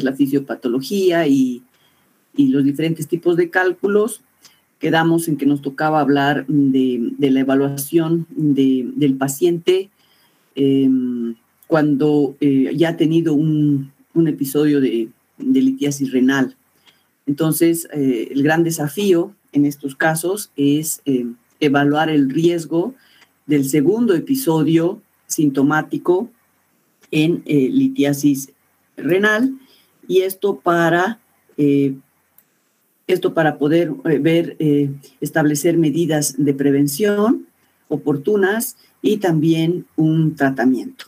la fisiopatología y los diferentes tipos de cálculos, quedamos en que nos tocaba hablar de la evaluación del paciente cuando ya ha tenido un episodio de litiasis renal. Entonces, el gran desafío en estos casos es evaluar el riesgo del segundo episodio sintomático en litiasis renal, y esto para poder establecer medidas de prevención oportunas y también un tratamiento.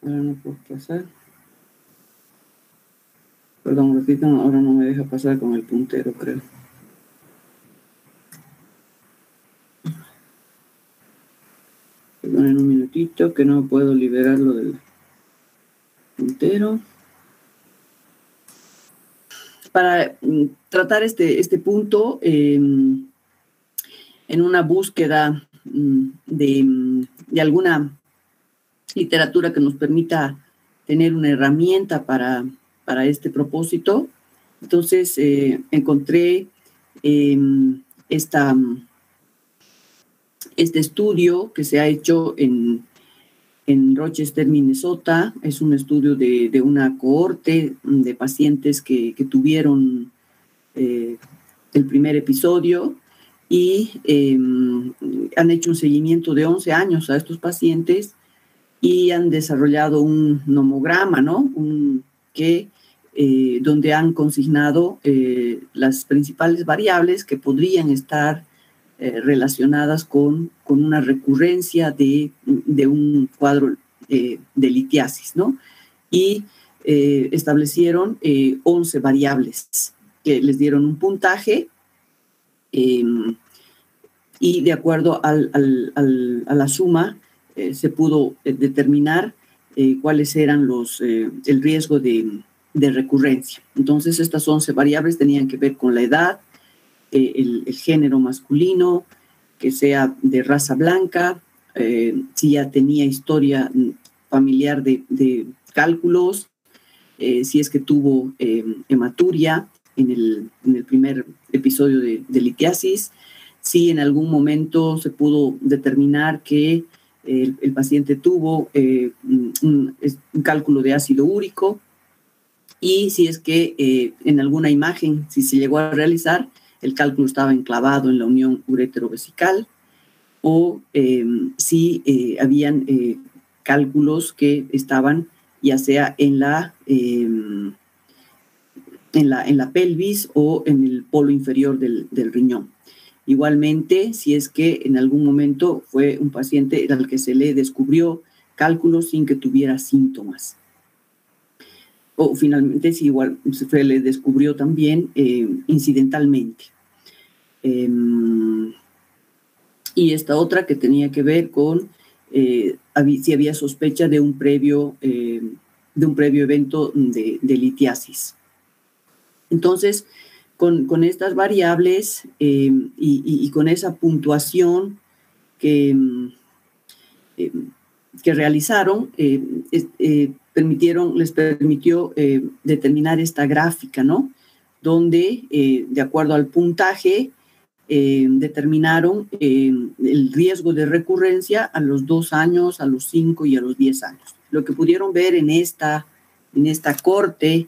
Ahora no puedo pasar. Perdón, repito, ahora no me deja pasar con el puntero, creo. Perdonen un minutito, que no puedo liberarlo del puntero. Para tratar este punto, en una búsqueda de alguna literatura que nos permita tener una herramienta para este propósito, entonces encontré este estudio que se ha hecho en Rochester, Minnesota. Es un estudio de una cohorte de pacientes que tuvieron el primer episodio y han hecho un seguimiento de 11 años a estos pacientes y han desarrollado un nomograma, ¿no? Donde han consignado las principales variables que podrían estar relacionadas con una recurrencia de un cuadro de litiasis, ¿no? Y establecieron 11 variables que les dieron un puntaje y de acuerdo a la suma se pudo determinar cuáles eran el riesgo de recurrencia. Entonces, estas 11 variables tenían que ver con la edad, el género masculino, que sea de raza blanca, si ya tenía historia familiar de cálculos, si es que tuvo hematuria en el primer episodio de litiasis, si en algún momento se pudo determinar que el paciente tuvo un cálculo de ácido úrico, y si es que en alguna imagen, si se llegó a realizar, el cálculo estaba enclavado en la unión uretero-vesical, o si habían cálculos que estaban ya sea en la pelvis o en el polo inferior del riñón. Igualmente, si es que en algún momento fue un paciente al que se le descubrió cálculos sin que tuviera síntomas. O finalmente, si igual se le descubrió también incidentalmente. Y esta otra que tenía que ver con si había sospecha de un previo evento de litiasis. Entonces, con estas variables y con esa puntuación que realizaron, les permitió determinar esta gráfica, ¿no? Donde, de acuerdo al puntaje, determinaron el riesgo de recurrencia a los 2 años, a los 5 y a los 10 años. Lo que pudieron ver en esta corte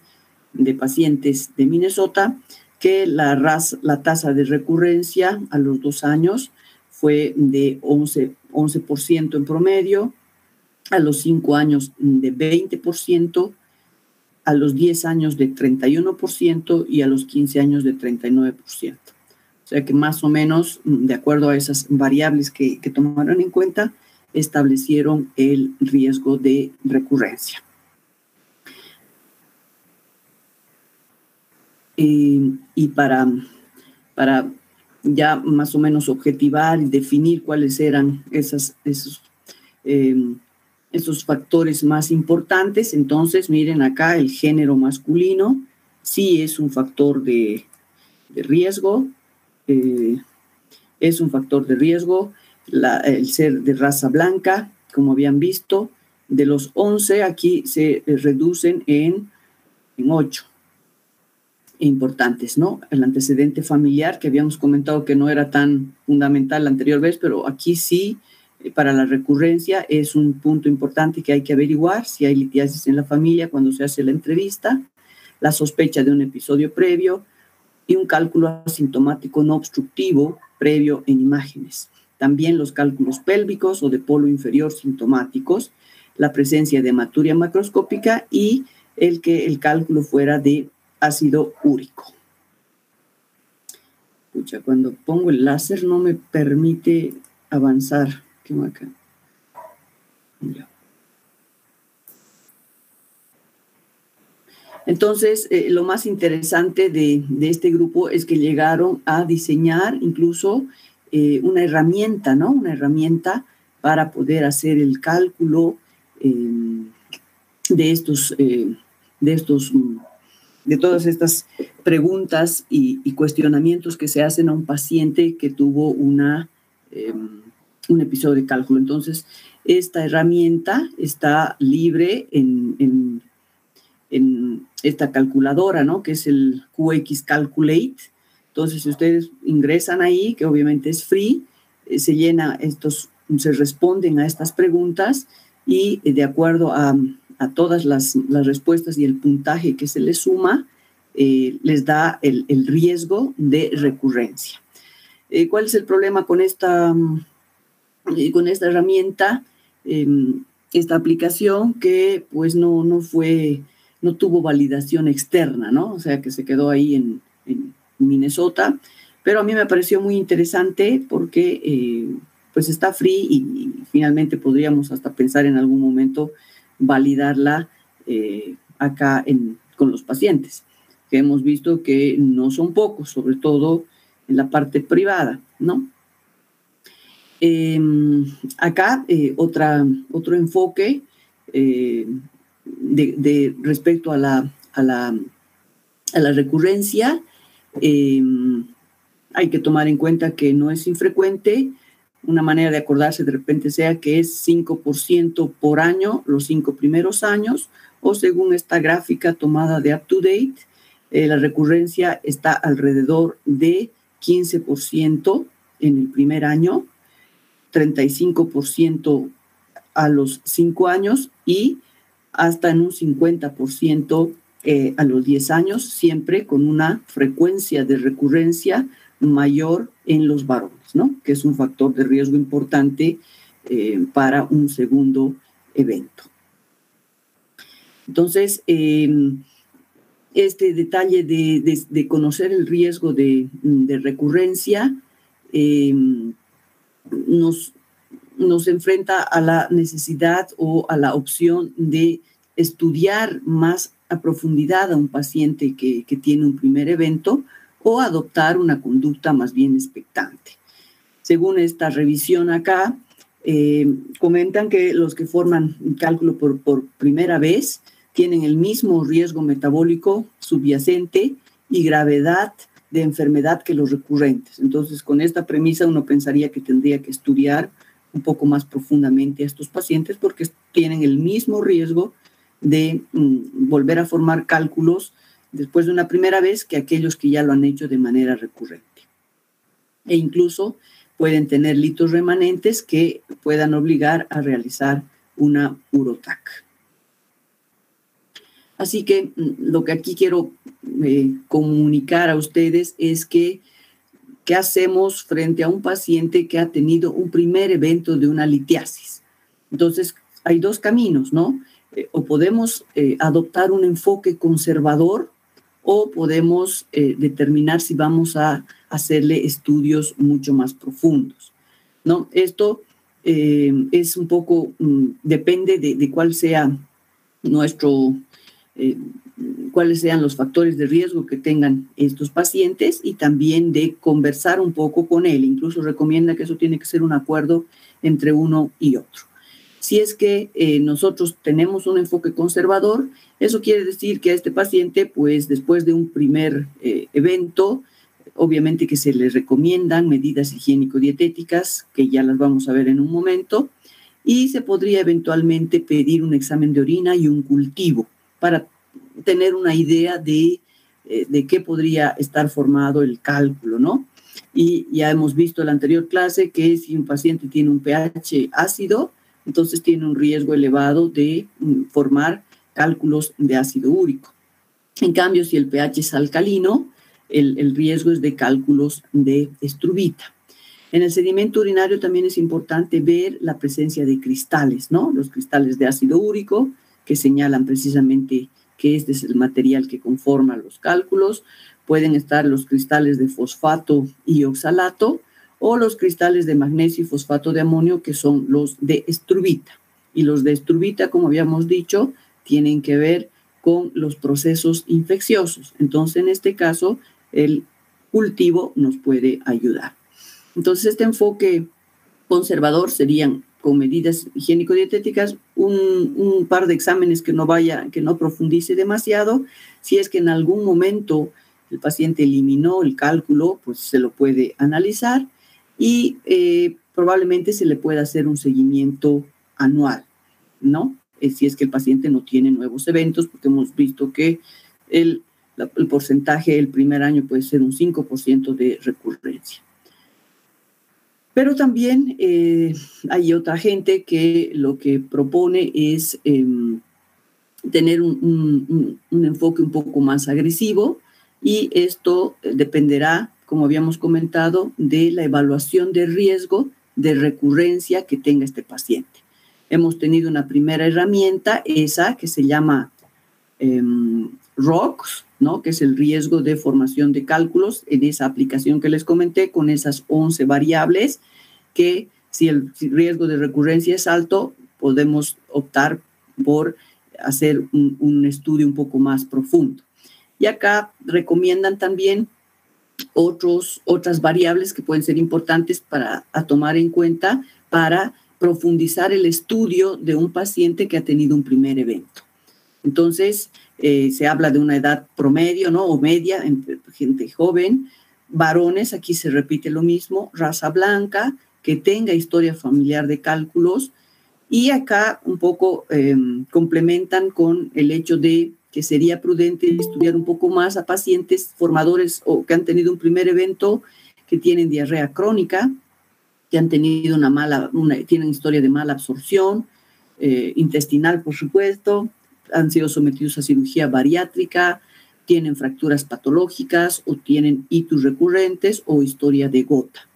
de pacientes de Minnesota, que la tasa de recurrencia a los 2 años fue de 11% en promedio, a los 5 años de 20%, a los 10 años de 31% y a los 15 años de 39%. O sea que más o menos, de acuerdo a esas variables que tomaron en cuenta, establecieron el riesgo de recurrencia. Y para ya más o menos objetivar y definir cuáles eran esos factores más importantes, entonces miren acá el género masculino, sí es un factor de riesgo, el ser de raza blanca, como habían visto. De los 11, aquí se reducen en 8 importantes, ¿no? El antecedente familiar, que habíamos comentado que no era tan fundamental la anterior vez, pero aquí sí, para la recurrencia, es un punto importante que hay que averiguar si hay litiasis en la familia cuando se hace la entrevista, la sospecha de un episodio previo y un cálculo asintomático no obstructivo previo en imágenes. También los cálculos pélvicos o de polo inferior sintomáticos, la presencia de hematuria macroscópica y que el cálculo fuera de ácido úrico. Escucha, cuando pongo el láser no me permite avanzar. ¿Qué va acá? Ya. Entonces, lo más interesante de este grupo es que llegaron a diseñar incluso una herramienta, ¿no? Una herramienta para poder hacer el cálculo de todas estas preguntas y cuestionamientos que se hacen a un paciente que tuvo un episodio de cálculo. Entonces, esta herramienta está libre en esta calculadora, ¿no? Que es el QX Calculate. Entonces, si ustedes ingresan ahí, que obviamente es free, se responden a estas preguntas y de acuerdo a todas las respuestas y el puntaje que se les suma, les da el riesgo de recurrencia. ¿Cuál es el problema con esta herramienta? Esta aplicación que pues no tuvo validación externa, ¿no? O sea, que se quedó ahí en Minnesota, pero a mí me pareció muy interesante porque pues está free y finalmente podríamos hasta pensar en algún momento validarla acá con los pacientes, que hemos visto que no son pocos, sobre todo en la parte privada, ¿no? Acá otro enfoque respecto a la recurrencia. Hay que tomar en cuenta que no es infrecuente. Una manera de acordarse de repente sea que es 5% por año los 5 primeros años, o según esta gráfica tomada de UpToDate, la recurrencia está alrededor de 15% en el primer año, 35% a los 5 años y hasta en un 50% a los 10 años, siempre con una frecuencia de recurrencia mayor en los varones, ¿no? Que es un factor de riesgo importante para un segundo evento. Entonces, este detalle de conocer el riesgo de recurrencia nos enfrenta a la necesidad o a la opción de estudiar más a profundidad a un paciente que tiene un primer evento o adoptar una conducta más bien expectante. Según esta revisión acá, comentan que los que forman un cálculo por primera vez tienen el mismo riesgo metabólico subyacente y gravedad de enfermedad que los recurrentes. Entonces, con esta premisa uno pensaría que tendría que estudiar un poco más profundamente a estos pacientes porque tienen el mismo riesgo de volver a formar cálculos después de una primera vez que aquellos que ya lo han hecho de manera recurrente. E incluso pueden tener litos remanentes que puedan obligar a realizar una uroTAC. Así que lo que aquí quiero comunicar a ustedes es que ¿qué hacemos frente a un paciente que ha tenido un primer evento de una litiasis? Entonces, hay dos caminos, ¿no? O podemos adoptar un enfoque conservador o podemos determinar si vamos a hacerle estudios mucho más profundos, ¿no? Esto es un poco, depende de cuál sea cuáles sean los factores de riesgo que tengan estos pacientes y también de conversar un poco con él. Incluso recomienda que eso tiene que ser un acuerdo entre uno y otro. Si es que nosotros tenemos un enfoque conservador, eso quiere decir que a este paciente, pues después de un primer evento, Obviamente que se les recomiendan medidas higiénico-dietéticas, que ya las vamos a ver en un momento, y se podría eventualmente pedir un examen de orina y un cultivo para tener una idea de qué podría estar formado el cálculo, ¿no? Y ya hemos visto en la anterior clase que si un paciente tiene un pH ácido, entonces tiene un riesgo elevado de formar cálculos de ácido úrico. En cambio, si el pH es alcalino, el riesgo es de cálculos de estrubita. En el sedimento urinario también es importante ver la presencia de cristales, ¿no? Los cristales de ácido úrico que señalan precisamente que este es el material que conforma los cálculos. Pueden estar los cristales de fosfato y oxalato o los cristales de magnesio y fosfato de amonio, que son los de estrubita. Y los de estrubita, como habíamos dicho, tienen que ver con los procesos infecciosos. Entonces, en este caso, el cultivo nos puede ayudar. Entonces, este enfoque conservador serían con medidas higiénico-dietéticas, un par de exámenes que no profundice demasiado. Si es que en algún momento el paciente eliminó el cálculo, pues se lo puede analizar y probablemente se le pueda hacer un seguimiento anual, ¿no? Si es que el paciente no tiene nuevos eventos, porque hemos visto que el porcentaje el primer año puede ser un 5% de recurrencia. Pero también hay otra gente que lo que propone es tener un enfoque un poco más agresivo, y esto dependerá, como habíamos comentado, de la evaluación de riesgo de recurrencia que tenga este paciente. Hemos tenido una primera herramienta, esa que se llama ROCS, ¿no? Que es el riesgo de formación de cálculos, en esa aplicación que les comenté, con esas 11 variables, que si el riesgo de recurrencia es alto, podemos optar por hacer un estudio un poco más profundo. Y acá recomiendan también otras variables que pueden ser importantes a tomar en cuenta para profundizar el estudio de un paciente que ha tenido un primer evento. Entonces, se habla de una edad promedio, ¿no? O media, entre gente joven, varones, aquí se repite lo mismo, raza blanca, que tenga historia familiar de cálculos, y acá un poco complementan con el hecho de que sería prudente estudiar un poco más a pacientes formadores o que han tenido un primer evento, que tienen diarrea crónica, que han tenido tienen historia de mala absorción intestinal, por supuesto, han sido sometidos a cirugía bariátrica, tienen fracturas patológicas o tienen itus recurrentes o historia de gota.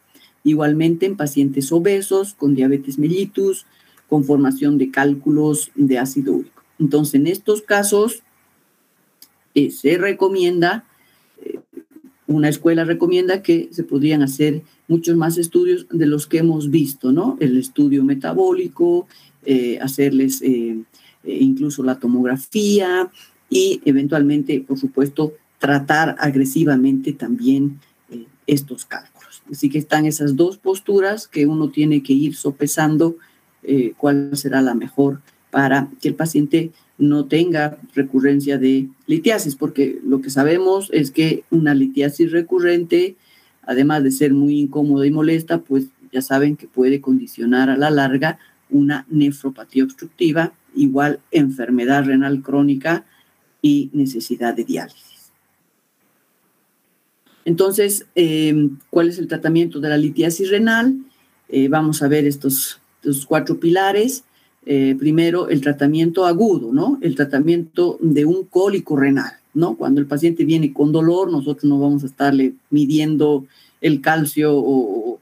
Igualmente en pacientes obesos con diabetes mellitus, con formación de cálculos de ácido úrico. Entonces, en estos casos se recomienda, una escuela recomienda que se podrían hacer muchos más estudios de los que hemos visto, ¿no? El estudio metabólico, hacerles incluso la tomografía y eventualmente, por supuesto, tratar agresivamente también estos cálculos. Así que están esas dos posturas que uno tiene que ir sopesando cuál será la mejor para que el paciente no tenga recurrencia de litiasis, porque lo que sabemos es que una litiasis recurrente, además de ser muy incómoda y molesta, pues ya saben que puede condicionar a la larga una nefropatía obstructiva, igual enfermedad renal crónica y necesidad de diálisis. Entonces, ¿cuál es el tratamiento de la litiasis renal? Vamos a ver estos 4 pilares. Primero, el tratamiento agudo, ¿no? El tratamiento de un cólico renal, ¿no? Cuando el paciente viene con dolor, nosotros no vamos a estarle midiendo el calcio o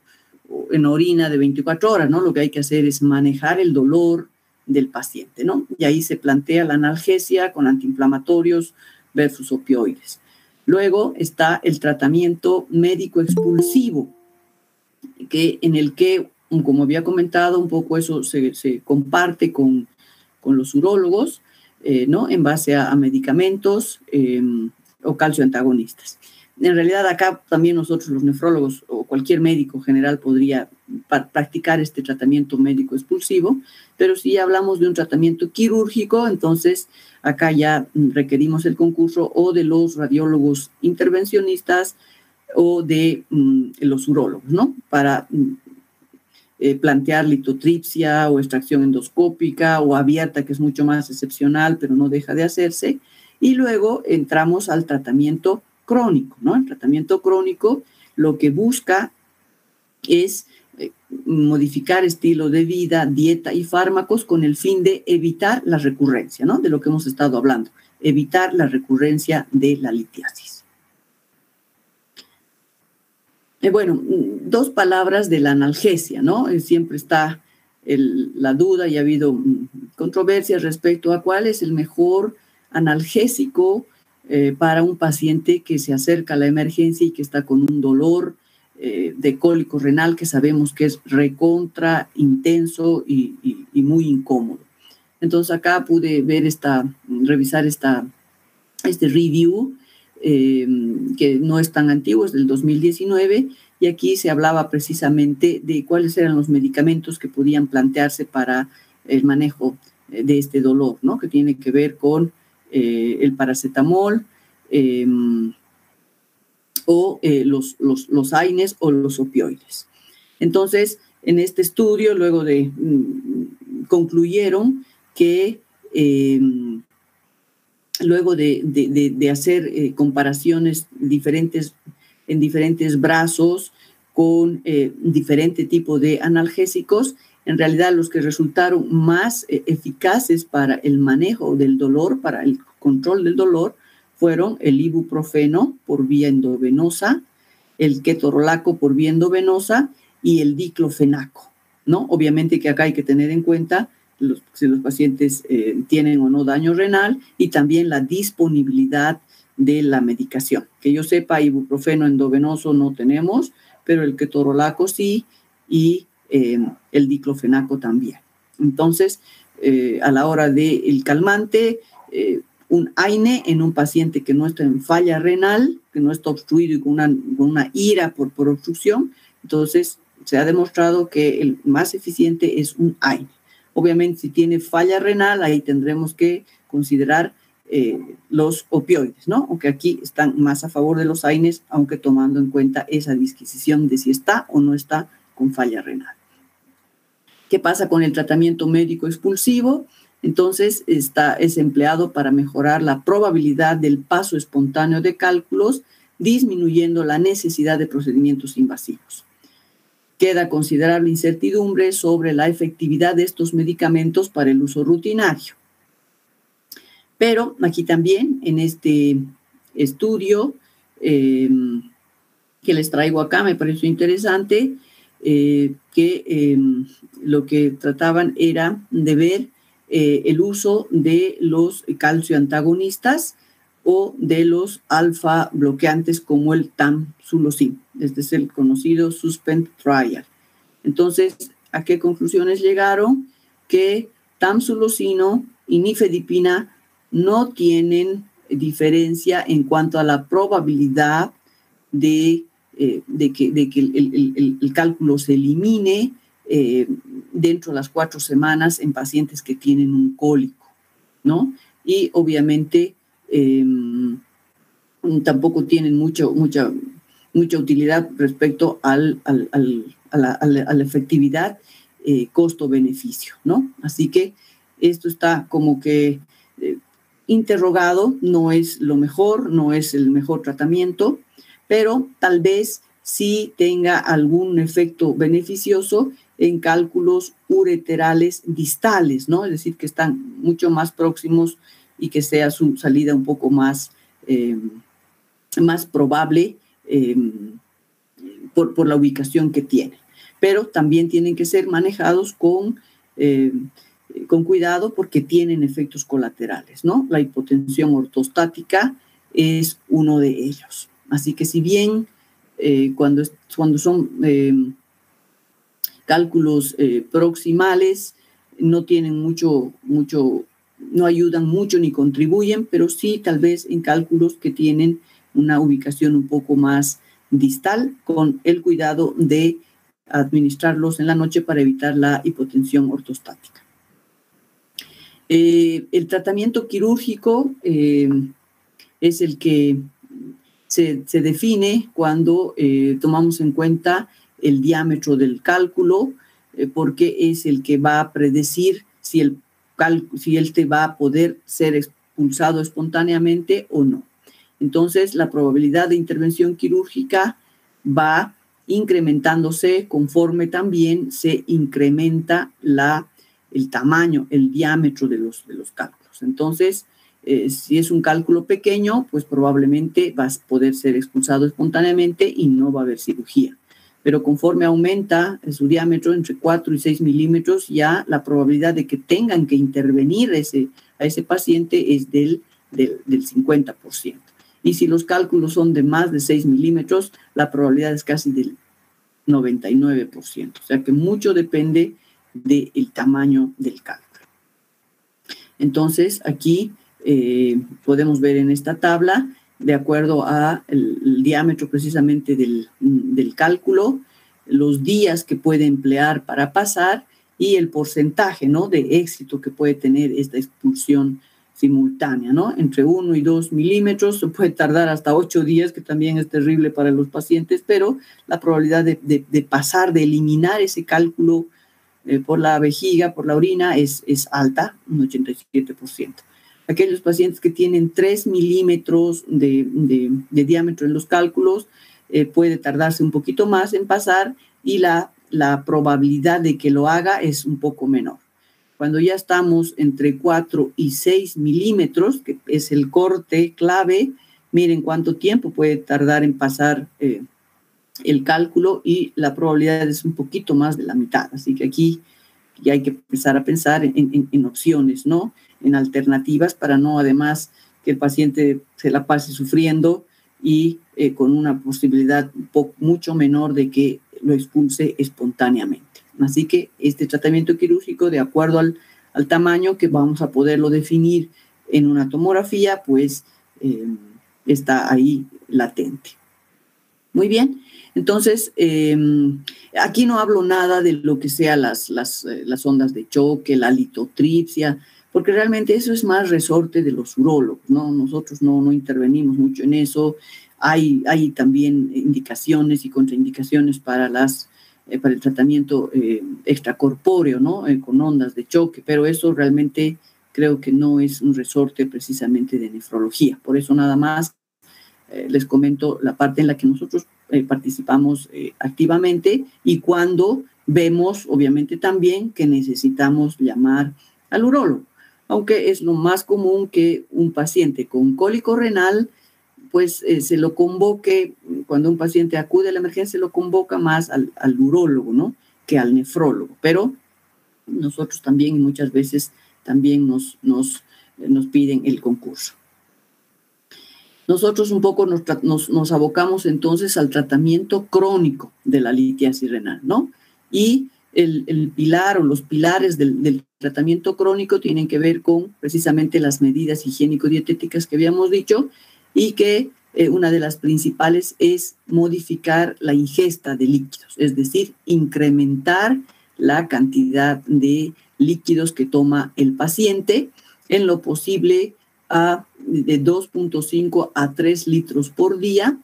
en orina de 24 horas, ¿no? Lo que hay que hacer es manejar el dolor del paciente, ¿no? Y ahí se plantea la analgesia con antiinflamatorios versus opioides. Luego está el tratamiento médico expulsivo, en el que, como había comentado, un poco eso se comparte con los urólogos, ¿no? En base a medicamentos o calcioantagonistas. En realidad, acá también nosotros, los nefrólogos o cualquier médico general, podría practicar este tratamiento médico expulsivo, pero si hablamos de un tratamiento quirúrgico, entonces acá ya requerimos el concurso o de los radiólogos intervencionistas o de los urólogos, ¿no? Para plantear litotripsia o extracción endoscópica o abierta, que es mucho más excepcional, pero no deja de hacerse. Y luego entramos al tratamiento crónico, ¿no? El tratamiento crónico lo que busca es modificar estilo de vida, dieta y fármacos con el fin de evitar la recurrencia, ¿no? De lo que hemos estado hablando, evitar la recurrencia de la litiasis. Bueno, dos palabras de la analgesia, ¿no? Siempre está la duda y ha habido controversia respecto a cuál es el mejor analgésico para un paciente que se acerca a la emergencia y que está con un dolor de cólico renal que sabemos que es recontra intenso y muy incómodo. Entonces acá pude ver revisar este review que no es tan antiguo, es del 2019, y aquí se hablaba precisamente de cuáles eran los medicamentos que podían plantearse para el manejo de este dolor, ¿no? Que tiene que ver con el paracetamol o los AINES o los opioides. Entonces, en este estudio, luego concluyeron que luego de hacer comparaciones en diferentes brazos con diferente tipo de analgésicos, en realidad los que resultaron más eficaces para el manejo del dolor, para el control del dolor, fueron el ibuprofeno por vía endovenosa, el ketorolaco por vía endovenosa y el diclofenaco, ¿no? Obviamente que acá hay que tener en cuenta si los pacientes tienen o no daño renal y también la disponibilidad de la medicación. Que yo sepa, ibuprofeno endovenoso no tenemos, pero el ketorolaco sí y el diclofenaco también. Entonces, a la hora del calmante, un AINE en un paciente que no está en falla renal, que no está obstruido y con una ira por obstrucción, entonces se ha demostrado que el más eficiente es un AINE. Obviamente, si tiene falla renal, ahí tendremos que considerar los opioides, ¿no? Aunque aquí están más a favor de los AINES, aunque tomando en cuenta esa disquisición de si está o no está con falla renal. ¿Qué pasa con el tratamiento médico expulsivo? Entonces, es empleado para mejorar la probabilidad del paso espontáneo de cálculos, disminuyendo la necesidad de procedimientos invasivos. Queda considerable incertidumbre sobre la efectividad de estos medicamentos para el uso rutinario. Pero aquí también, en este estudio que les traigo acá, me pareció interesante que lo que trataban era de ver el uso de los calcioantagonistas o de los alfa bloqueantes como el tamsulosin. Este es el conocido SUSPEND Trial. Entonces, ¿a qué conclusiones llegaron? Que tamsulosino y nifedipina no tienen diferencia en cuanto a la probabilidad de que el cálculo se elimine dentro de las 4 semanas en pacientes que tienen un cólico, ¿no? Y obviamente tampoco tienen mucha utilidad respecto a la efectividad costo-beneficio, ¿no? Así que esto está como que interrogado, no es lo mejor, no es el mejor tratamiento, pero tal vez sí tenga algún efecto beneficioso en cálculos ureterales distales, ¿no? Es decir, que están mucho más próximos y que sea su salida un poco más probable por la ubicación que tiene. Pero también tienen que ser manejados con cuidado porque tienen efectos colaterales, ¿no? La hipotensión ortostática es uno de ellos. Así que si bien cuando son cálculos proximales no tienen no ayudan mucho ni contribuyen, pero sí tal vez en cálculos que tienen una ubicación un poco más distal, con el cuidado de administrarlos en la noche para evitar la hipotensión ortostática. El tratamiento quirúrgico es el que se define cuando tomamos en cuenta el diámetro del cálculo, porque es el que va a predecir si él va a poder ser expulsado espontáneamente o no. Entonces, la probabilidad de intervención quirúrgica va incrementándose conforme también se incrementa el tamaño, el diámetro de los cálculos. Entonces, si es un cálculo pequeño, pues probablemente vas a poder ser expulsado espontáneamente y no va a haber cirugía. Pero conforme aumenta su diámetro entre 4 y 6 milímetros, ya la probabilidad de que tengan que intervenir a ese paciente es del 50%. Y si los cálculos son de más de 6 milímetros, la probabilidad es casi del 99%. O sea que mucho depende del tamaño del cálculo. Entonces, aquí podemos ver en esta tabla, de acuerdo a el diámetro precisamente del cálculo, los días que puede emplear para pasar y el porcentaje, ¿no?, de éxito que puede tener esta expulsión simultánea, ¿no? Entre 1 y 2 milímetros se puede tardar hasta 8 días, que también es terrible para los pacientes, pero la probabilidad de pasar, de eliminar ese cálculo por la vejiga, por la orina, es alta, un 87%. Aquellos pacientes que tienen 3 milímetros de diámetro en los cálculos, puede tardarse un poquito más en pasar y la probabilidad de que lo haga es un poco menor. Cuando ya estamos entre 4 y 6 milímetros, que es el corte clave, miren cuánto tiempo puede tardar en pasar el cálculo y la probabilidad es un poquito más de la mitad. Así que aquí ya hay que empezar a pensar en opciones, ¿no?, en alternativas para no, además, que el paciente se la pase sufriendo y con una posibilidad mucho menor de que lo expulse espontáneamente. Así que este tratamiento quirúrgico, de acuerdo al tamaño que vamos a poderlo definir en una tomografía, pues está ahí latente. Muy bien, entonces aquí no hablo nada de lo que sea las ondas de choque, la litotripsia, porque realmente eso es más resorte de los urólogos, ¿no? Nosotros no intervenimos mucho en eso. Hay también indicaciones y contraindicaciones para el tratamiento extracorpóreo, ¿no?, con ondas de choque, pero eso realmente creo que no es un resorte precisamente de nefrología. Por eso nada más les comento la parte en la que nosotros participamos activamente y cuando vemos, obviamente, también que necesitamos llamar al urólogo, aunque es lo más común que un paciente con cólico renal pues se lo convoque, cuando un paciente acude a la emergencia, se lo convoca más al urólogo, ¿no?, que al nefrólogo. Pero nosotros también muchas veces también nos piden el concurso. Nosotros un poco nos abocamos entonces al tratamiento crónico de la litiasis renal, ¿no? Y el pilar o los pilares del tratamiento crónico tienen que ver con precisamente las medidas higiénico-dietéticas que habíamos dicho, y que una de las principales es modificar la ingesta de líquidos, es decir, incrementar la cantidad de líquidos que toma el paciente, en lo posible de 2.5 a 3 litros por día,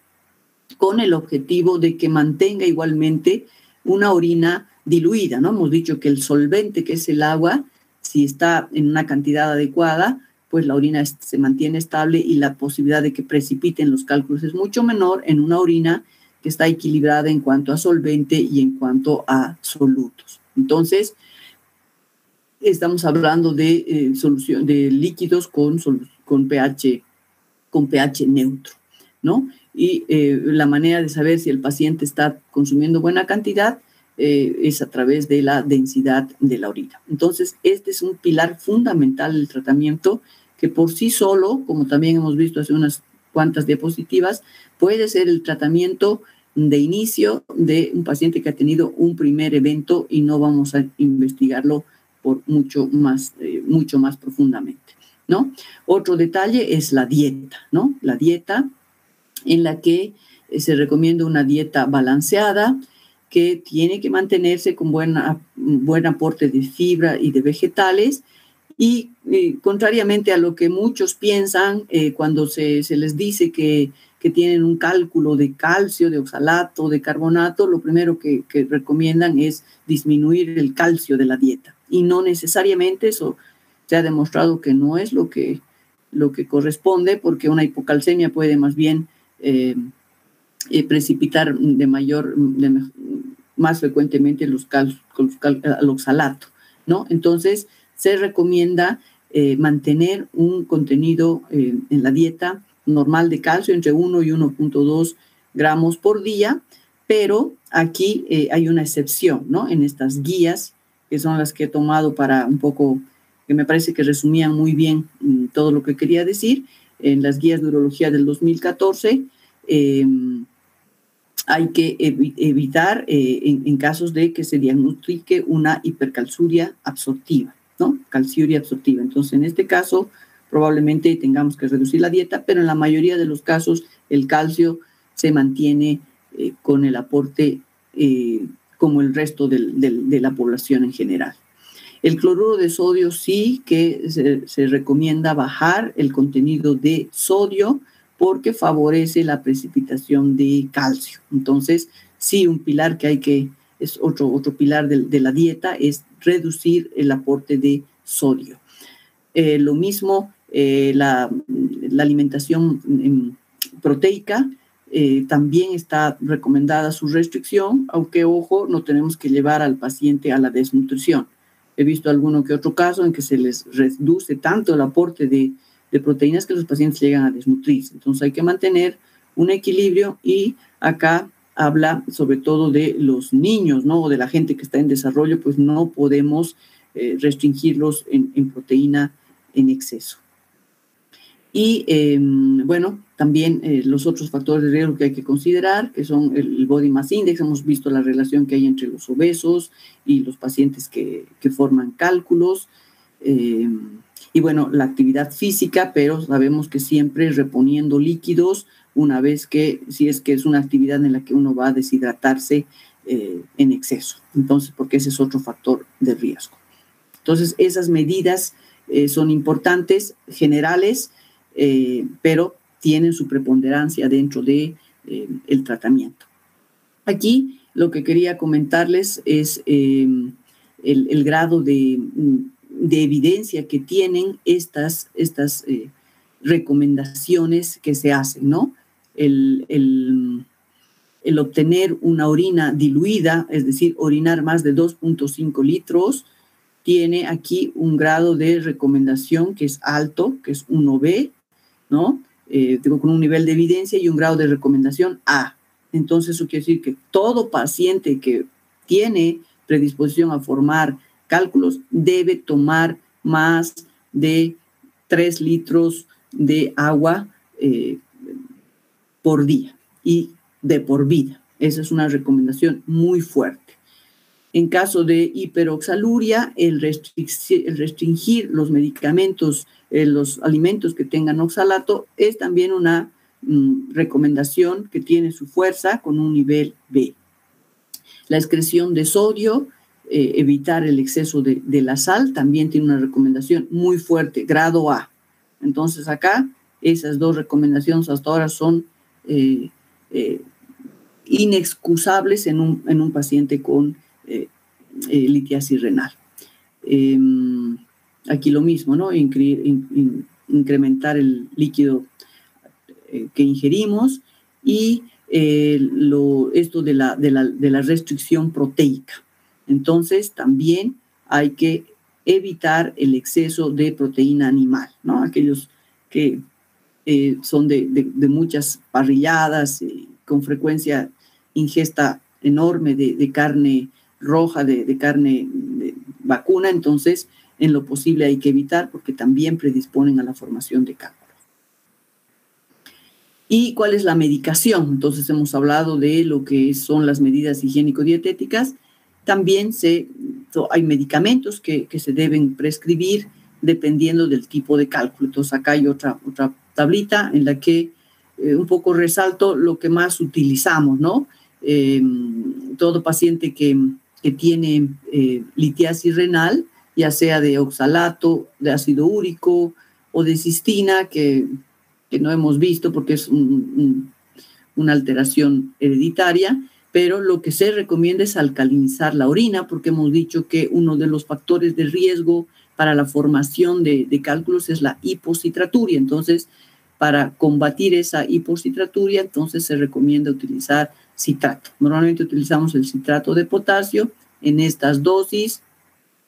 con el objetivo de que mantenga igualmente una orina diluida, ¿no? Hemos dicho que el solvente, que es el agua, si está en una cantidad adecuada, pues la orina se mantiene estable y la posibilidad de que precipiten los cálculos es mucho menor en una orina que está equilibrada en cuanto a solvente y en cuanto a solutos. Entonces, estamos hablando de solución de líquidos con pH neutro, ¿no? Y la manera de saber si el paciente está consumiendo buena cantidad es a través de la densidad de la orina. Entonces, este es un pilar fundamental del tratamiento que por sí solo, como también hemos visto hace unas cuantas diapositivas, puede ser el tratamiento de inicio de un paciente que ha tenido un primer evento y no vamos a investigarlo por mucho más profundamente, ¿no? Otro detalle es la dieta, ¿no? La dieta en la que se recomienda una dieta balanceada que tiene que mantenerse con buen aporte de fibra y de vegetales y contrariamente a lo que muchos piensan cuando se les dice que que tienen un cálculo de calcio, de oxalato, de carbonato, lo primero que recomiendan es disminuir el calcio de la dieta. Y no necesariamente eso se ha demostrado que no es lo que corresponde, porque una hipocalcemia puede más bien precipitar más frecuentemente al oxalato, ¿no? Entonces, se recomienda mantener un contenido en la dieta normal de calcio entre 1 y 1.2 gramos por día, pero aquí hay una excepción, ¿no? En estas guías, que son las que he tomado para un poco, que me parece que resumían muy bien todo lo que quería decir, en las guías de urología del 2014, hay que evitar en casos de que se diagnostique una hipercalciuria absortiva, ¿no? Calciuria absortiva. Entonces, en este caso, probablemente tengamos que reducir la dieta, pero en la mayoría de los casos el calcio se mantiene con el aporte como el resto de la población en general. El cloruro de sodio sí que se recomienda bajar el contenido de sodio porque favorece la precipitación de calcio. Entonces, sí, un pilar es otro pilar de la dieta es reducir el aporte de sodio. Lo mismo, la alimentación proteica también está recomendada su restricción, aunque, ojo, no tenemos que llevar al paciente a la desnutrición. He visto alguno que otro caso en que se les reduce tanto el aporte de proteínas que los pacientes llegan a desnutrirse. Entonces hay que mantener un equilibrio y acá habla sobre todo de los niños, ¿no? O de la gente que está en desarrollo, pues no podemos restringirlos en proteína en exceso. Y bueno, también los otros factores de riesgo que hay que considerar, que son el Body Mass Index. Hemos visto la relación que hay entre los obesos y los pacientes que forman cálculos. Y bueno, la actividad física, pero sabemos que siempre reponiendo líquidos una vez si es que es una actividad en la que uno va a deshidratarse en exceso. Entonces, porque ese es otro factor de riesgo. Entonces, esas medidas son importantes, generales, pero tienen su preponderancia dentro del tratamiento. Aquí lo que quería comentarles es el grado de evidencia que tienen estas recomendaciones que se hacen, ¿no? El obtener una orina diluida, es decir, orinar más de 2.5 litros, tiene aquí un grado de recomendación que es alto, que es 1B, ¿no? Con un nivel de evidencia y un grado de recomendación A. Entonces, eso quiere decir que todo paciente que tiene predisposición a formar cálculos debe tomar más de 3 litros de agua por día y de por vida. Esa es una recomendación muy fuerte. En caso de hiperoxaluria, el restringir los medicamentos, los alimentos que tengan oxalato, es también una recomendación que tiene su fuerza con un nivel B. La excreción de sodio, evitar el exceso de la sal, también tiene una recomendación muy fuerte, grado A. Entonces acá, esas dos recomendaciones hasta ahora son inexcusables en un paciente con litiasis renal. Aquí lo mismo, ¿no? Incrementar el líquido que ingerimos y esto de la restricción proteica. Entonces, también hay que evitar el exceso de proteína animal, ¿no? Aquellos que son de muchas parrilladas, con frecuencia ingesta enorme de carne roja, de carne de vacuna, entonces en lo posible hay que evitar porque también predisponen a la formación de cálculos. ¿Y cuál es la medicación? Entonces hemos hablado de lo que son las medidas higiénico-dietéticas. También hay medicamentos que se deben prescribir dependiendo del tipo de cálculo. Entonces acá hay otra tablita en la que un poco resalto lo que más utilizamos, ¿no? Todo paciente que tiene litiasis renal, ya sea de oxalato, de ácido úrico o de cistina, que que no hemos visto porque es una alteración hereditaria, pero lo que se recomienda es alcalinizar la orina, porque hemos dicho que uno de los factores de riesgo para la formación de cálculos es la hipocitraturia. Entonces, para combatir esa hipocitraturia, entonces se recomienda utilizar citrato. Normalmente utilizamos el citrato de potasio en estas dosis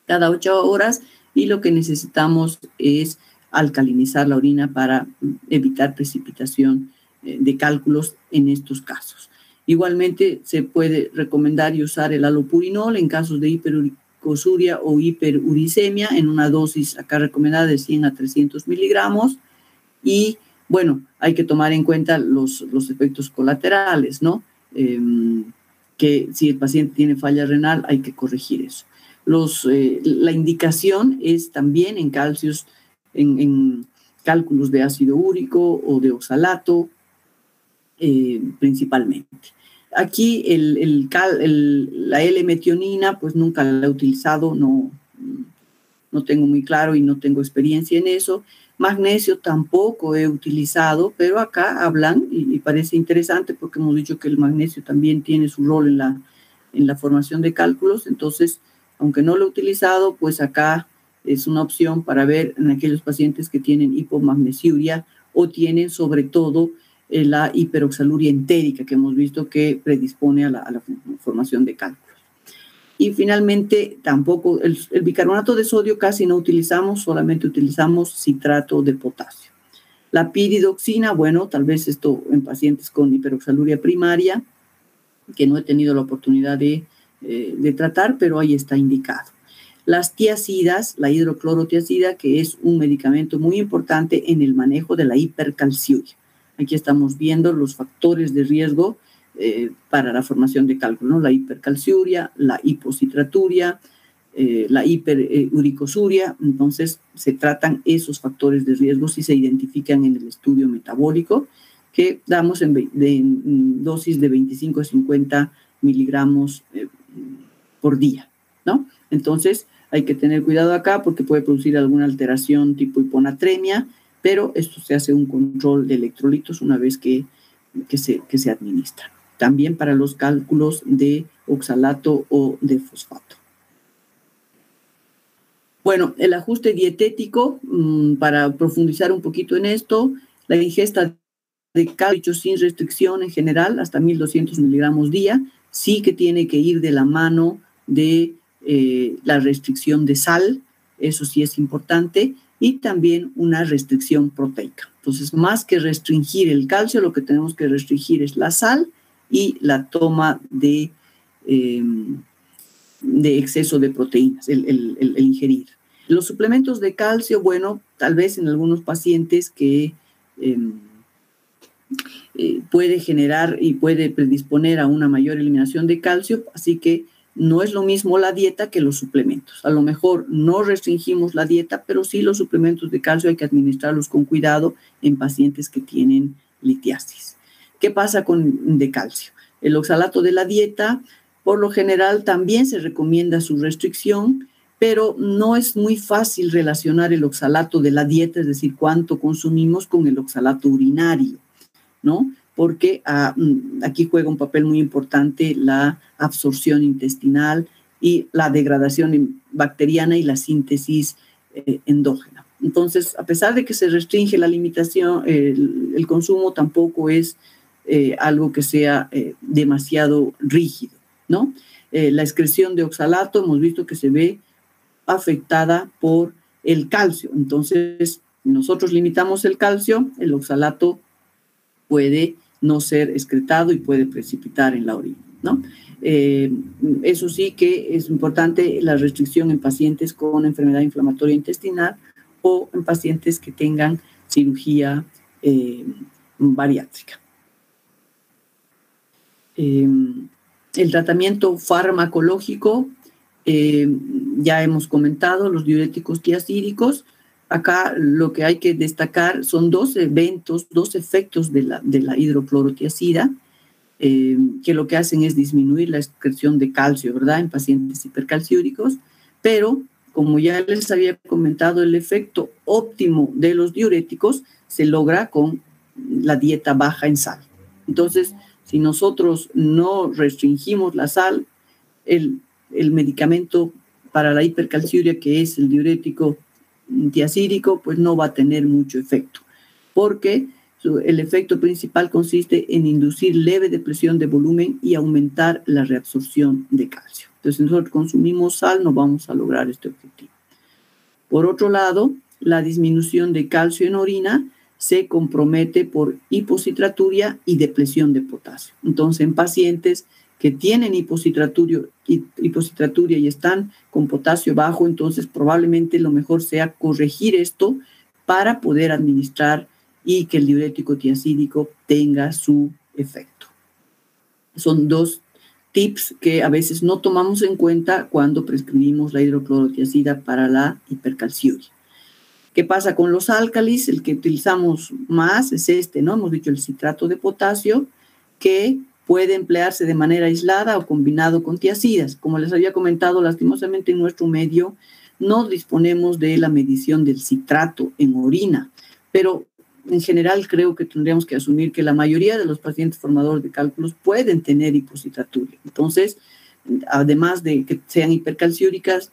cada 8 horas, y lo que necesitamos es alcalinizar la orina para evitar precipitación de cálculos en estos casos. Igualmente se puede recomendar y usar el alopurinol en casos de hiperuricosuria o hiperuricemia en una dosis acá recomendada de 100 a 300 miligramos. Y bueno, hay que tomar en cuenta los efectos colaterales, ¿no? Que si el paciente tiene falla renal hay que corregir eso. La indicación es también en calcios, en cálculos de ácido úrico o de oxalato, principalmente. Aquí la L-metionina pues nunca la he utilizado, no tengo muy claro y no tengo experiencia en eso. Magnesio tampoco he utilizado, pero acá hablan y parece interesante porque hemos dicho que el magnesio también tiene su rol en la formación de cálculos. Entonces, aunque no lo he utilizado, pues acá es una opción para ver en aquellos pacientes que tienen hipomagnesiuria o tienen sobre todo la hiperoxaluria entérica, que hemos visto que predispone a la formación de cálculos. Y finalmente, tampoco el bicarbonato de sodio casi no utilizamos, solamente utilizamos citrato de potasio. La piridoxina, bueno, tal vez esto en pacientes con hiperoxaluria primaria, que no he tenido la oportunidad de tratar, pero ahí está indicado. Las tiacidas, la hidroclorotiacida, que es un medicamento muy importante en el manejo de la hipercalciuria. Aquí estamos viendo los factores de riesgo para la formación de cálculo, ¿no? La hipercalciuria, la hipocitraturia, la hiperuricosuria. Entonces, se tratan esos factores de riesgo si se identifican en el estudio metabólico, que damos en dosis de 25 a 50 miligramos por día, ¿no? Entonces, hay que tener cuidado acá porque puede producir alguna alteración tipo hiponatremia, pero esto se hace un control de electrolitos una vez que se administra. También para los cálculos de oxalato o de fosfato. Bueno, el ajuste dietético, para profundizar un poquito en esto, la ingesta de calcio sin restricción en general, hasta 1.200 miligramos día, sí que tiene que ir de la mano de la restricción de sal, eso sí es importante, y también una restricción proteica. Entonces, más que restringir el calcio, lo que tenemos que restringir es la sal y la toma de exceso de proteínas, el ingerir. Los suplementos de calcio, bueno, tal vez en algunos pacientes que puede generar y puede predisponer a una mayor eliminación de calcio, así que no es lo mismo la dieta que los suplementos. A lo mejor no restringimos la dieta, pero sí los suplementos de calcio hay que administrarlos con cuidado en pacientes que tienen litiasis. ¿Qué pasa con de calcio? El oxalato de la dieta, por lo general, también se recomienda su restricción, pero no es muy fácil relacionar el oxalato de la dieta, es decir, cuánto consumimos, con el oxalato urinario, ¿no? Porque aquí juega un papel muy importante la absorción intestinal y la degradación bacteriana y la síntesis endógena. Entonces, a pesar de que se restringe la limitación, el consumo tampoco es algo que sea demasiado rígido, ¿no? La excreción de oxalato hemos visto que se ve afectada por el calcio. Entonces, si nosotros limitamos el calcio, el oxalato puede no ser excretado y puede precipitar en la orina, ¿no? Eso sí que es importante la restricción en pacientes con enfermedad inflamatoria intestinal o en pacientes que tengan cirugía bariátrica. El tratamiento farmacológico, ya hemos comentado, los diuréticos tiacídicos. Acá lo que hay que destacar son dos efectos de la hidroclorotiacida, que lo que hacen es disminuir la excreción de calcio, ¿verdad?, en pacientes hipercalciúricos, pero como ya les había comentado, el efecto óptimo de los diuréticos se logra con la dieta baja en sal. Entonces, si nosotros no restringimos la sal, el medicamento para la hipercalciuria, que es el diurético tiacídico, pues no va a tener mucho efecto, porque el efecto principal consiste en inducir leve depresión de volumen y aumentar la reabsorción de calcio. Entonces, si nosotros consumimos sal, no vamos a lograr este objetivo. Por otro lado, la disminución de calcio en orina se compromete por hipocitraturia y depresión de potasio. Entonces, en pacientes que tienen hipocitraturia y están con potasio bajo, entonces probablemente lo mejor sea corregir esto para poder administrar y que el diurético tiacídico tenga su efecto. Son dos tips que a veces no tomamos en cuenta cuando prescribimos la hidroclorotiazida para la hipercalciuria. ¿Qué pasa con los álcalis? El que utilizamos más es este, ¿no? Hemos dicho el citrato de potasio, que puede emplearse de manera aislada o combinado con tiacidas. Como les había comentado, lastimosamente en nuestro medio no disponemos de la medición del citrato en orina, pero en general creo que tendríamos que asumir que la mayoría de los pacientes formadores de cálculos pueden tener hipocitraturia. Entonces, además de que sean hipercalciúricos,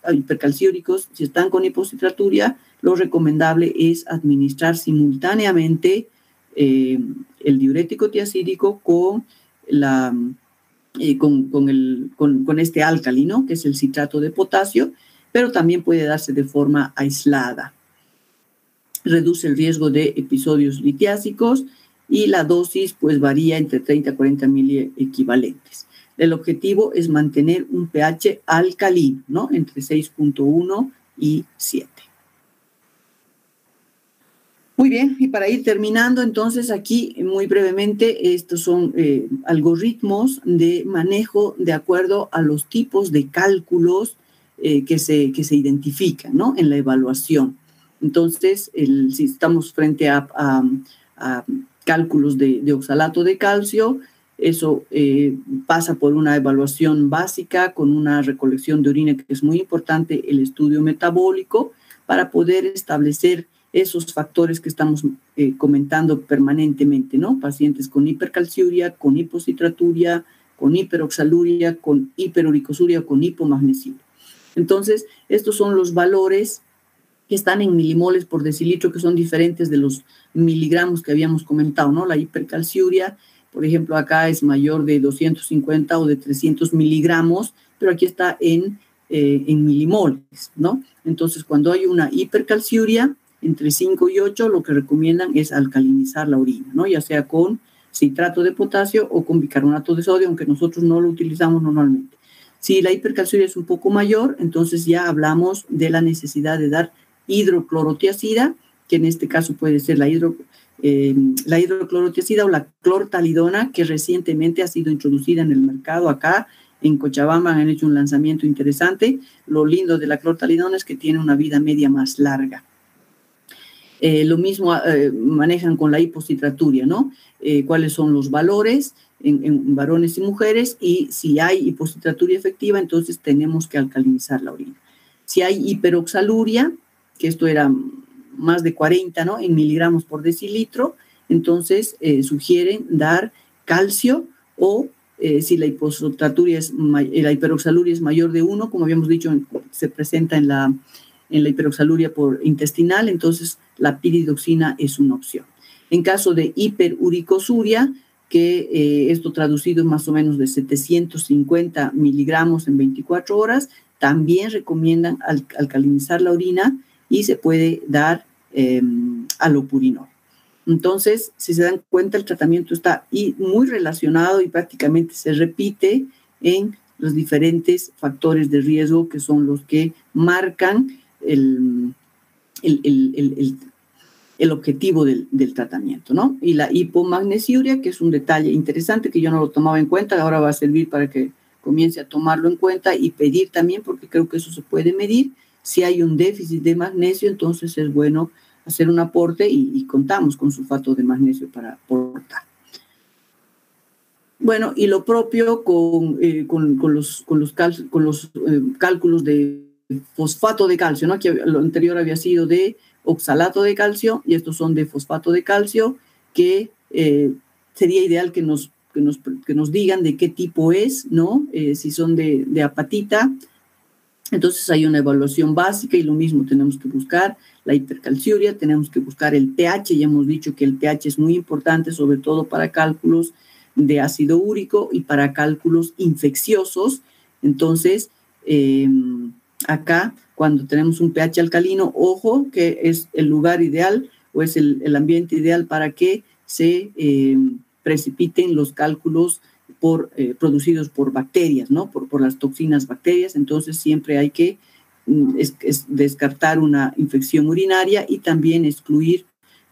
si están con hipocitraturia, lo recomendable es administrar simultáneamente el diurético tiacídico con este álcali, ¿no? Que es el citrato de potasio, pero también puede darse de forma aislada. Reduce el riesgo de episodios litiásicos y la dosis pues varía entre 30 a 40 miliequivalentes. El objetivo es mantener un pH alcalino, ¿no? Entre 6.1 y 7. Muy bien, y para ir terminando, entonces aquí muy brevemente, estos son algoritmos de manejo de acuerdo a los tipos de cálculos que se identifican, ¿no? En la evaluación. Entonces, si estamos frente a cálculos de oxalato de calcio, eso pasa por una evaluación básica con una recolección de orina, que es muy importante, el estudio metabólico, para poder establecer esos factores que estamos comentando permanentemente, ¿no? Pacientes con hipercalciuria, con hipocitraturia, con hiperoxaluria, con hiperuricosuria, con hipomagnesiuria. Entonces, estos son los valores que están en milimoles por decilitro, que son diferentes de los miligramos que habíamos comentado, ¿no? La hipercalciuria, por ejemplo, acá es mayor de 250 o de 300 miligramos, pero aquí está en milimoles, ¿no? Entonces, cuando hay una hipercalciuria, entre 5 y 8, lo que recomiendan es alcalinizar la orina, ¿no? Ya sea con citrato de potasio o con bicarbonato de sodio, aunque nosotros no lo utilizamos normalmente. Si la hipercalciuria es un poco mayor, entonces ya hablamos de la necesidad de dar hidroclorotiazida, que en este caso puede ser la hidroclorotiazida o la clortalidona, que recientemente ha sido introducida en el mercado acá. En Cochabamba han hecho un lanzamiento interesante. Lo lindo de la clortalidona es que tiene una vida media más larga. Lo mismo manejan con la hipocitraturia, ¿no? ¿Cuáles son los valores en varones y mujeres? Y si hay hipocitraturia efectiva, entonces tenemos que alcalinizar la orina. Si hay hiperoxaluria, que esto era más de 40, ¿no? En miligramos por decilitro, entonces sugieren dar calcio o si la la hiperoxaluria es mayor de 1, como habíamos dicho, se presenta en la hiperoxaluria por intestinal, entonces la piridoxina es una opción. En caso de hiperuricosuria, que esto traducido es más o menos de 750 miligramos en 24 horas, también recomiendan alcalinizar la orina y se puede dar alopurinol. Entonces, si se dan cuenta, el tratamiento está muy relacionado y prácticamente se repite en los diferentes factores de riesgo que son los que marcan el objetivo del tratamiento, ¿no? Y la hipomagnesiuria, que es un detalle interesante que yo no lo tomaba en cuenta, ahora va a servir para que comience a tomarlo en cuenta y pedir también, porque creo que eso se puede medir. Si hay un déficit de magnesio, entonces es bueno hacer un aporte y contamos con sulfato de magnesio para aportar. Bueno, y lo propio con los cálculos de fosfato de calcio, ¿no? Que lo anterior había sido de oxalato de calcio y estos son de fosfato de calcio, que sería ideal que nos digan de qué tipo es, ¿no? Si son de apatita. Entonces hay una evaluación básica y lo mismo tenemos que buscar la hipercalciuria, tenemos que buscar el pH, ya hemos dicho que el pH es muy importante, sobre todo para cálculos de ácido úrico y para cálculos infecciosos. Entonces, acá cuando tenemos un pH alcalino, ojo que es el lugar ideal o es el ambiente ideal para que se precipiten los cálculos producidos por bacterias, ¿no? Por las toxinas bacterias. Entonces siempre hay que descartar una infección urinaria y también excluir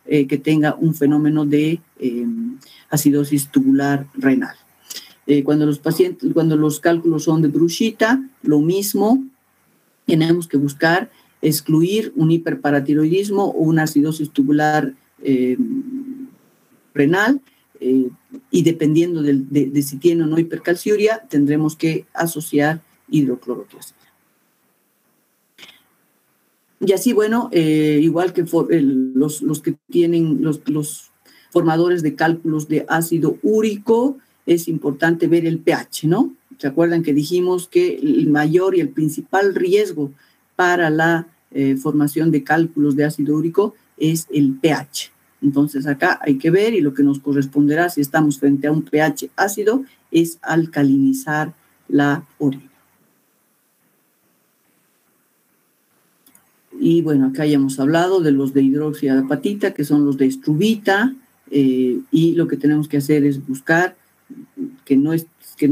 que tenga un fenómeno de acidosis tubular renal. Cuando los cálculos son de bruchita, lo mismo, tenemos que buscar excluir un hiperparatiroidismo o una acidosis tubular renal, y dependiendo de si tiene o no hipercalciuria, tendremos que asociar hidroclorotiazida. Y así, bueno, igual que los que tienen los formadores de cálculos de ácido úrico, es importante ver el pH, ¿no? ¿Se acuerdan que dijimos que el mayor y el principal riesgo para la formación de cálculos de ácido úrico es el pH? Entonces acá hay que ver, y lo que nos corresponderá si estamos frente a un pH ácido es alcalinizar la orina. Y bueno, acá ya hemos hablado de los de hidróxido de apatita, que son los de estrubita, y lo que tenemos que hacer es buscar que no esté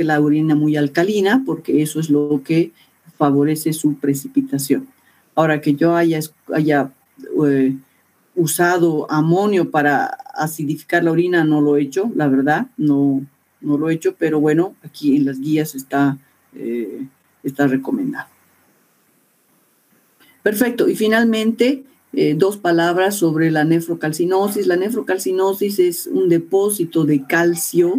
la orina muy alcalina, porque eso es lo que favorece su precipitación. Ahora, que yo haya usado amonio para acidificar la orina, no lo he hecho, la verdad, no lo he hecho, pero bueno, aquí en las guías está recomendado. Perfecto, y finalmente, 2 palabras sobre la nefrocalcinosis. La nefrocalcinosis es un depósito de calcio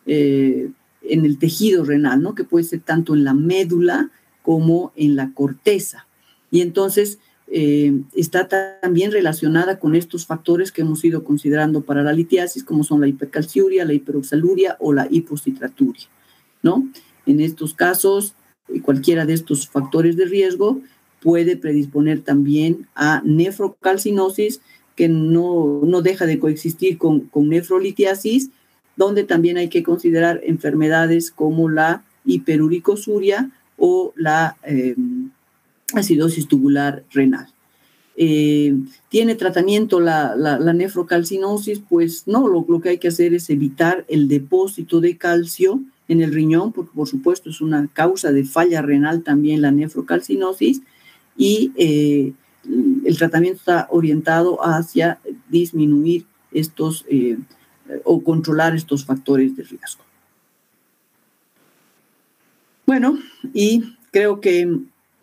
en el tejido renal, ¿no? Que puede ser tanto en la médula como en la corteza. Y entonces está también relacionada con estos factores que hemos ido considerando para la litiasis, como son la hipercalciuria, la hiperoxaluria o la hipocitraturia, ¿no? En estos casos, cualquiera de estos factores de riesgo puede predisponer también a nefrocalcinosis, que no deja de coexistir con nefrolitiasis, donde también hay que considerar enfermedades como la hiperuricosuria o la acidosis tubular renal. ¿Tiene tratamiento la nefrocalcinosis? Pues no, lo que hay que hacer es evitar el depósito de calcio en el riñón, porque por supuesto es una causa de falla renal también la nefrocalcinosis, y el tratamiento está orientado hacia disminuir estos o controlar estos factores de riesgo. Bueno, y creo que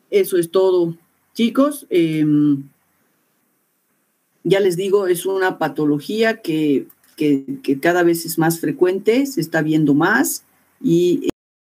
eso es todo, chicos. Ya les digo, es una patología que cada vez es más frecuente, se está viendo más, y